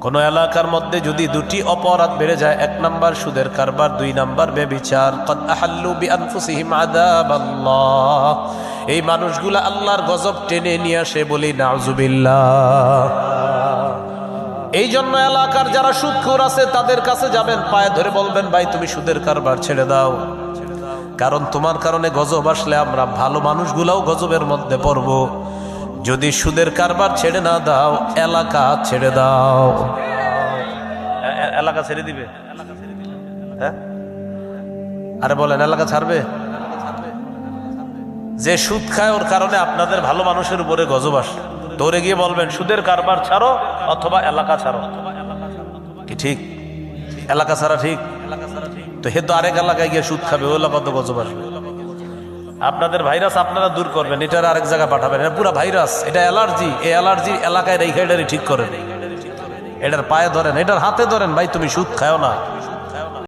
কোন এলাকার মধ্যে যদি দুটি অপরাধ বেড়ে যায়, 1 নাম্বার সুদের কারবার, 2 নাম্বার ব্যভিচার, কদ আহাল্লু বিআনফুসিহিম আযাবাল্লাহ, এই মানুষগুলা আল্লাহর গজব টেনে নিয়ে আসে, বলি নাউজুবিল্লাহ। এই জন্য এলাকার যারা সুদখোর আছে তাদের কাছে যাবেন, পায়ে ধরে বলবেন, ভাই তুমি সুদের কারবার ছেড়ে দাও, কারণ তোমার কারণে গজব আসলে আমরা ভালো মানুষগুলাও গজবের মধ্যে পড়ব। যদি সুদের কারবার ছেড়ে না দাও, এলাকা ছেড়ে দাও। এলাকা ছেড়ে দিবে? হ্যাঁ, আরে বলেন, এলাকা ছাড়বে? যে সুদ খায় ওর কারণে আপনাদের ভালো মানুষের উপরে গজব আসে, ধরে গিয়ে বলবেন সুদের কারবার ছাড়ো অথবা এলাকা ছাড়ো। কি ঠিক? এলাকা ছাড়া ঠিক? তো হে তো আরেক এলাকায় গিয়ে সুদ খাবে, ওই এলাকা তো গজব আসবে। আপনাদের ভাইরাস আপনারা দূর করবেন, এটার আরেক জায়গায় পাঠাবেন। এটা পুরা ভাইরাস, এটা অ্যালার্জি। এই অ্যালার্জি এলাকায় রেখে এটারই ঠিক করেন, এটার পায়ে ধরেন, এটার হাতে ধরেন, ভাই তুমি সুদ খাও না।